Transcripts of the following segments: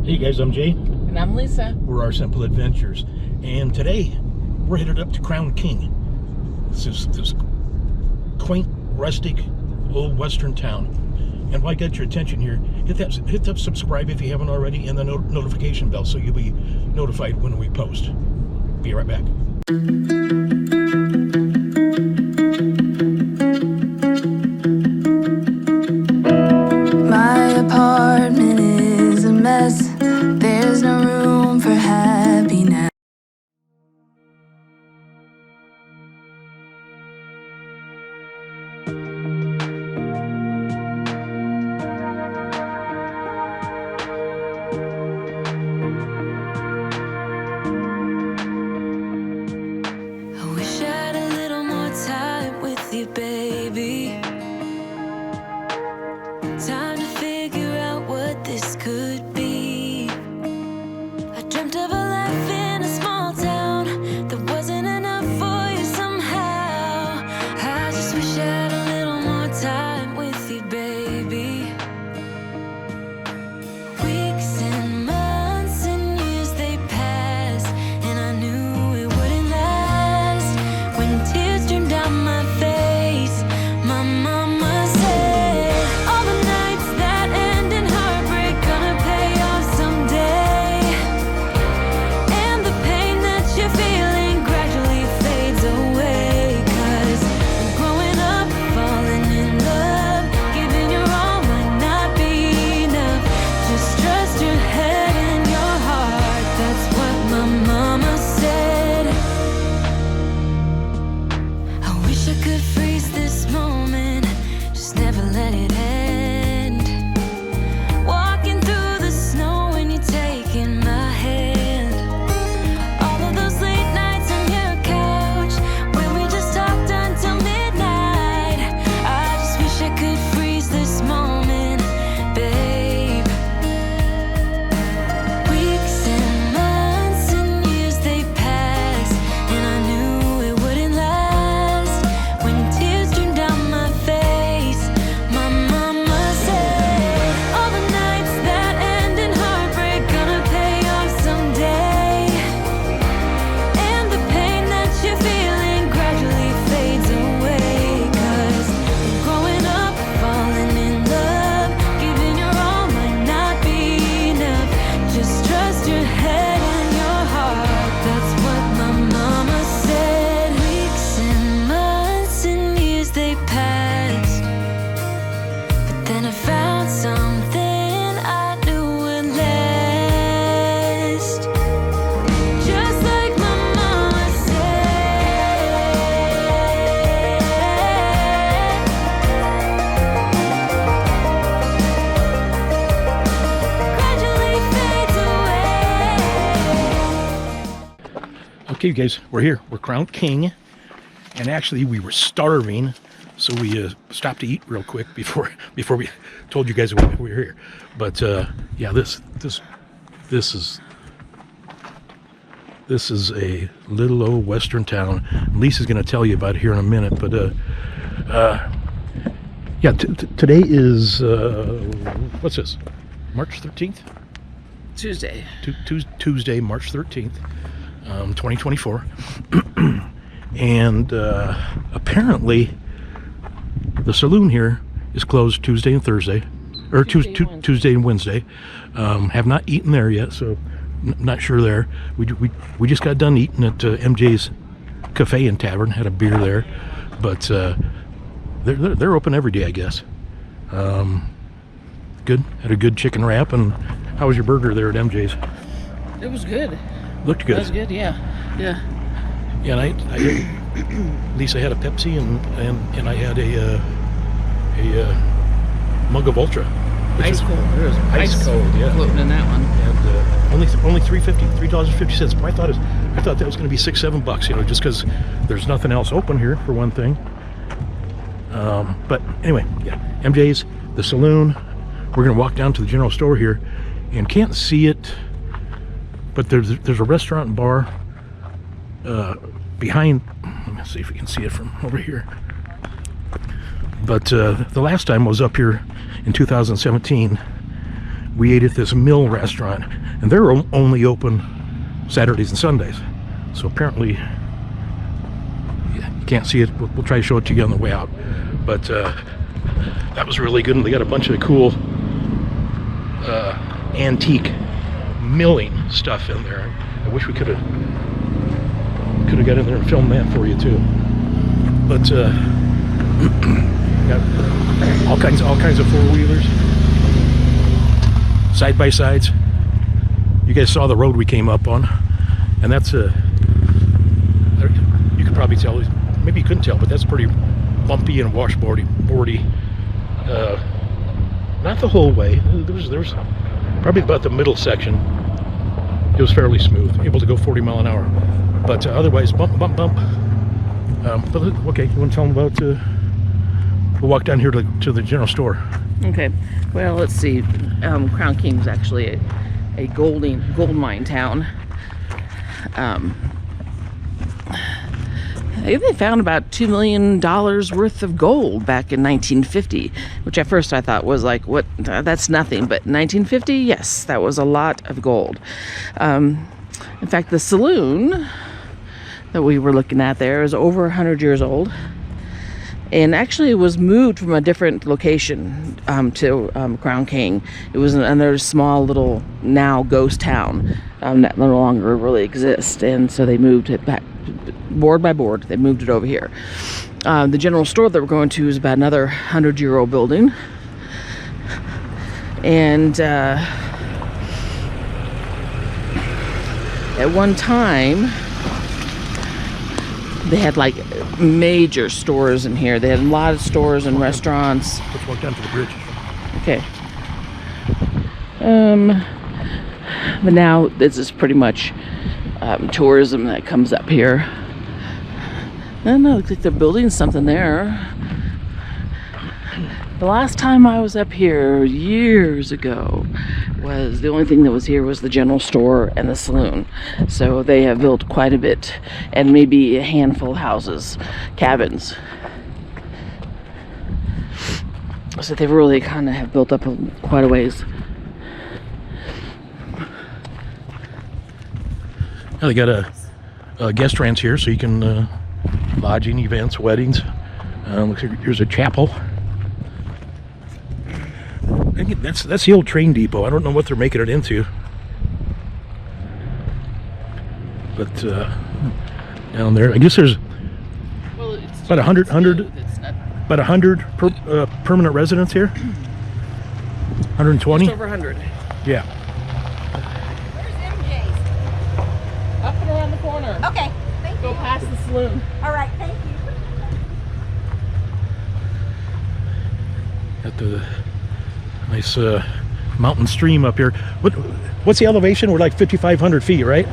Hey guys, I'm Jay. And I'm Lisa. We're Our Simple Adventures. And today, we're headed up to Crown King. This is this quaint, rustic, old western town. And while I got your attention here, hit that subscribe if you haven't already, and the notification bell so you'll be notified when we post. Be right back. My apartment is a mess. There's no room for happiness. I wish I had a little more time with you, baby. Time to figure out what this could be. I dreamt of a life in a small town that wasn't enough for you somehow. I just wish I had a little more time with you, baby. Weeks and months and years they passed, and I knew it wouldn't last. When tears streamed down my face, my mama said, all the nights that end in heartbreak gonna pay off someday. And the pain that you're feeling gradually fades away. 'Cause growing up, falling in love, giving your all might not be enough. Just trust your head and your heart, that's what my mama said. I wish I could freeze this moment, just never let it end. Walking through the snow when you're taking my hand. All of those late nights on your couch when we just talked until midnight. I just wish I could freeze this moment, babe. Weeks and months and years they passed, and I knew it wouldn't last. When tears streamed down my face, my mama said, all the nights that end in heartbreak gonna pay off someday. And the pain that you're feeling gradually fades away. 'Cause growing up, falling in love, giving your all might not be enough. Just trust your head and your heart, that's what my mama said. Weeks and months and years they passed, but then I found something I knew would last. Just like my mama said. Gradually fades away. Okay, guys, we're here. We're Crown King, and actually we were starving, so we stopped to eat real quick before we told you guys we were here. But yeah, this is a little old western town. Lisa's going to tell you about it here in a minute. But yeah, today is what's this? March 13th. Tuesday. Tuesday, March 13th, 2024. And apparently the saloon here is closed Tuesday and Thursday, or Tuesday and Wednesday. Have not eaten there yet, so not sure there. We just got done eating at MJ's Cafe and Tavern, had a beer there, but they're open every day, I guess. Good, had a good chicken wrap. And how was your burger there at MJ's? It was good. Looked good. It was good, yeah. Yeah. Yeah, and I Lisa had a Pepsi, and I had a mug of Ultra. Ice cold. There was ice cold, yeah. Floating in that one. And only $3.50. But I thought that was going to be $6-7, you know, just because there's nothing else open here for one thing. But anyway, yeah, MJ's, the saloon. We're going to walk down to the general store here, and can't see it, but there's a restaurant and bar behind. Let me see if we can see it from over here. But the last time I was up here in 2017, we ate at this mill restaurant, and they're only open Saturdays and Sundays. So apparently, you can't see it. We'll try to show it to you on the way out. But that was really good, and they got a bunch of cool antique milling stuff in there. I wish we could have got in there and filmed that for you too. But got all kinds of four-wheelers, side-by-sides. You guys saw the road we came up on, and that's you could probably tell, maybe you couldn't tell, but that's pretty bumpy and washboardy. Not the whole way. There's probably about the middle section. It was fairly smooth, able to go 40 mile an hour. But otherwise, bump. But okay, you want to tell them about? We'll walk down here to the general store. Okay. Well, let's see. Crown King's actually a gold mine town. They found about $2 million worth of gold back in 1950, which at first I thought was like, what? That's nothing. But 1950, yes, that was a lot of gold. In fact, the saloon that we were looking at there is over 100 years old, and actually was moved from a different location to Crown King. It was another small little now ghost town that no longer really exists, and so they moved it back board by board. They moved it over here. The general store that we're going to is about another 100-year-old building, and at one time they had like major stores in here. They had a lot of stores and restaurants. Let's walk down to the bridge. Okay. But now this is pretty much tourism that comes up here. I don't know, looks like they're building something there. The last time I was up here years ago, was the only thing that was here was the general store and the saloon. So they have built quite a bit, and maybe a handful of houses, cabins. So they really kind of have built up quite a ways. They got a guest trans here, so you can lodging, events, weddings. Looks like here's a chapel. I think that's the old train depot. I don't know what they're making it into, but down there, I guess there's about 100 permanent residents here. 120. Just over 100. Yeah. Where's MJ's? Up and around the corner. Okay, thank Go you. past the saloon. All right, thank you. Got the nice mountain stream up here. What's the elevation? We're like 5,500 feet, right?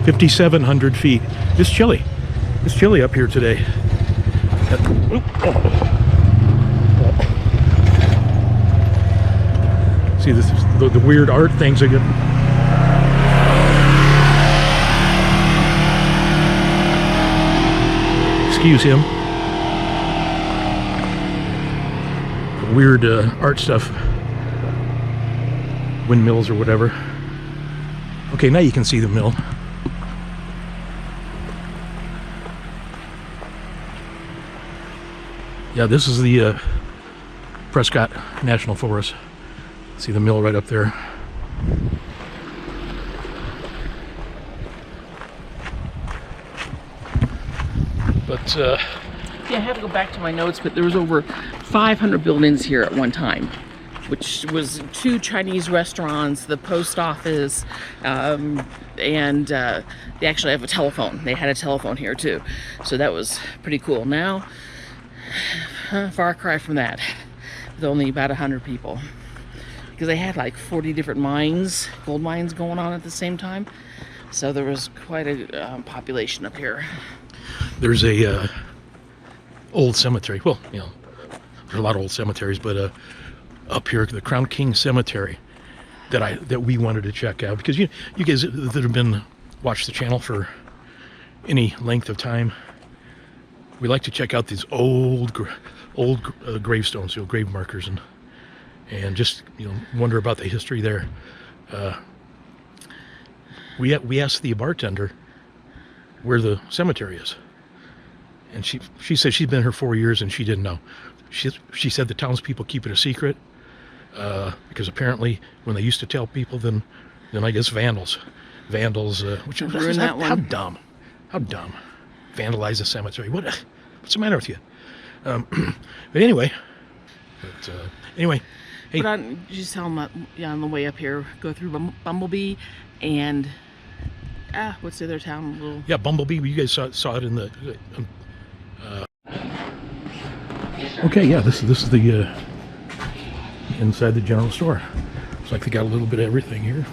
5,700 feet. It's chilly. It's chilly up here today. See this, the weird art things again. Excuse him. Weird art stuff, windmills or whatever. Okay, now you can see the mill. Yeah, this is the Prescott National Forest. See the mill right up there. But Yeah, I had to go back to my notes, but there was over 500 buildings here at one time, which was 2 Chinese restaurants, the post office, and they actually have a telephone. They had a telephone here too, so that was pretty cool. Now, far cry from that, with only about 100 people, because they had like 40 different mines, gold mines going on at the same time, so there was quite a population up here. there's a old cemetery. Well, you know, there's a lot of old cemeteries, but up here, the Crown King Cemetery, that we wanted to check out, because you guys that have been watched the channel for any length of time, we like to check out these old gravestones, grave markers, and just wonder about the history there. We asked the bartender where the cemetery is, and she said she's been here 4 years and she didn't know. She said the townspeople keep it a secret because apparently when they used to tell people, then I guess vandals, which Ruin that one. how dumb, vandalize a cemetery. What's the matter with you? But anyway, hey. But just tell them that, on the way up here, go through Bumblebee and what's the other town? Yeah, Bumblebee. You guys saw it in the. Okay, yeah, this is the inside the general store. Looks like they got a little bit of everything here.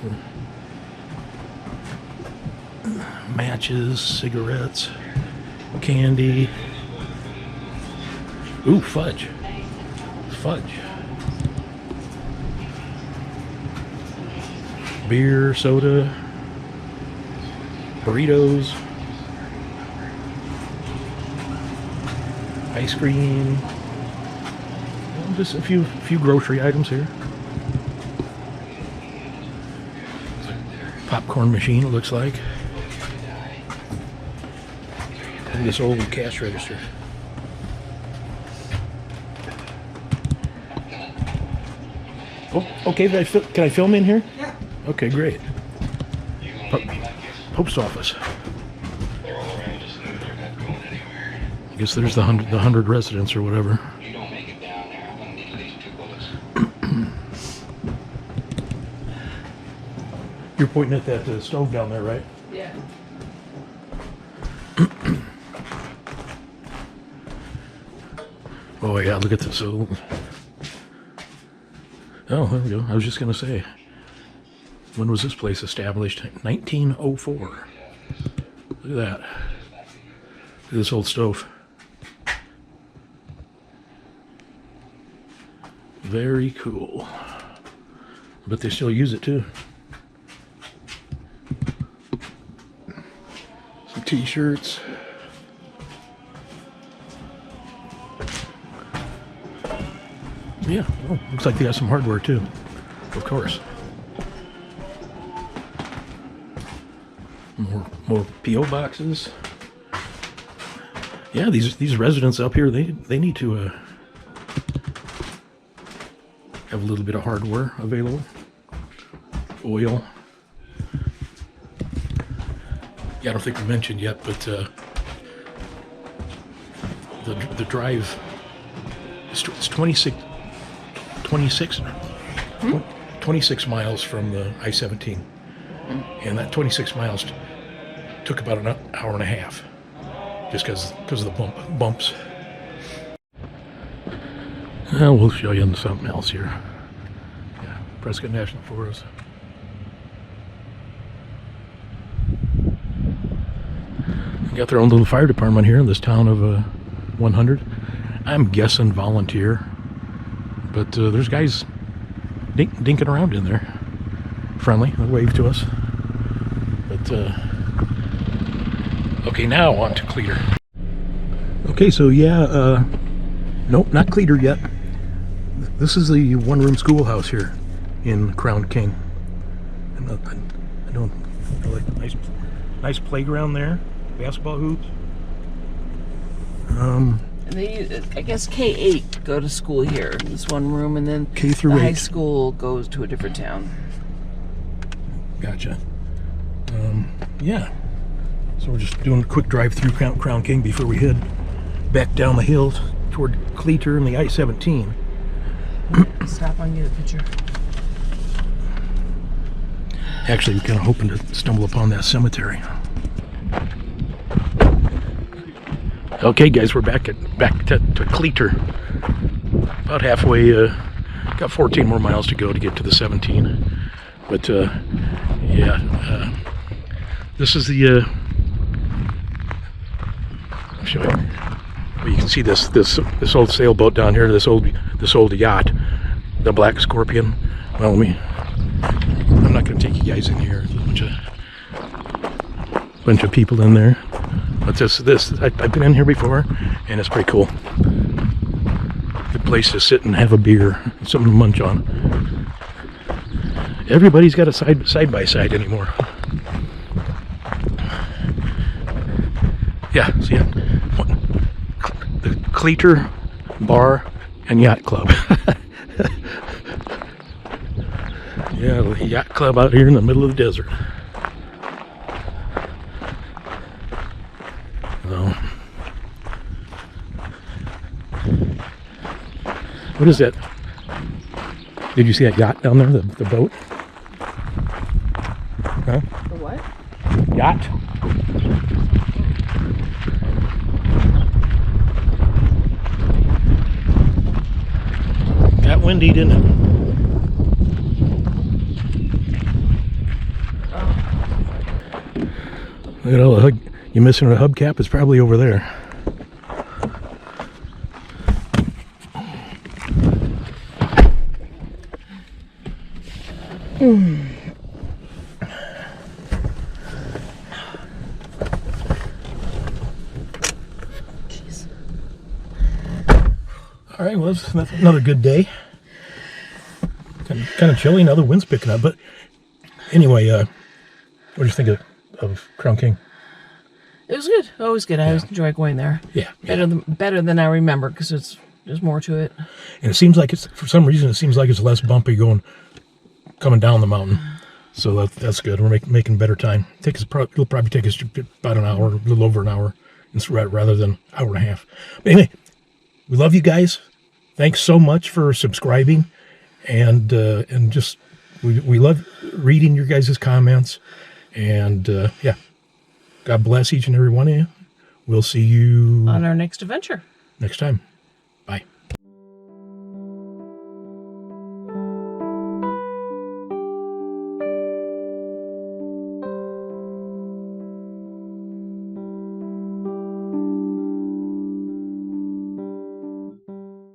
Matches, cigarettes, candy. Ooh, fudge. Beer, soda, burritos, ice cream. Just a few grocery items here. Popcorn machine, it looks like. And this old cash register. Oh, okay, can I film in here? Yeah. Okay, great. Post office. I guess there's the 100 residents or whatever. You're pointing at that stove down there, right? Yeah. Oh yeah, look at this. Oh, there we go. I was just gonna say, when was this place established? 1904. Look at that. Look at this old stove. Very cool. But they still use it too. Some t-shirts. Yeah, oh, looks like they got some hardware too, of course. More P.O. boxes. Yeah, these residents up here, they need to have a little bit of hardware available. Oil. Yeah, I don't think we mentioned yet, but the drive it's 26 miles from the I-17, and that 26 miles took about an hour and a half, just because of the bumps. We'll show you something else here. Yeah, Prescott National Forest. They got their own little fire department here in this town of 100. I'm guessing volunteer, but there's guys dinking around in there. Friendly, they wave to us. But okay, now on to Cleator. Okay, so yeah, nope, not Cleator yet. This is the one-room schoolhouse here in Crown King. And I don't like nice playground there, basketball hoops. And they, I guess K-8 go to school here in this one room, and then K through the 8. high school goes to a different town. Gotcha. Yeah. So we're just doing a quick drive through Crown King before we head back down the hill toward Cleator and the I-17. Stop on, get a picture. Actually, we're kind of hoping to stumble upon that cemetery. Okay, guys, we're back to Cleator. About halfway. Got 14 more miles to go to get to the 17. But yeah, this is the. I'll show you. Well, you can see this old sailboat down here. This old yacht, the Black Scorpion. Well, I'm not going to take you guys in here. There's a bunch of people in there. But I've been in here before, and it's pretty cool. Good place to sit and have a beer, something to munch on. Everybody's got a side by side anymore. Yeah, see it? The Cleator Bar and Yacht Club. Yeah, the yacht club out here in the middle of the desert. So, what is that? Did you see that yacht down there, the boat? Huh? The what? Yacht? Got windy, didn't it? Look at all the hub. You missing a hubcap? It's probably over there. All right, well, that's another good day. Kind of chilly. Now the wind's picking up, but anyway, what do you think of Crown King? It was good. Always good. I always enjoy going there. Yeah, Better than I remember because there's more to it. And it seems like for some reason it seems like it's less bumpy coming down the mountain. So that's good. We're making better time. It'll probably take us about an hour, a little over an hour, rather than an hour and a half. But anyway, we love you guys. Thanks so much for subscribing, and just we love reading your guys' comments. And yeah, God bless each and every one of you. We'll see you On our next adventure. next time.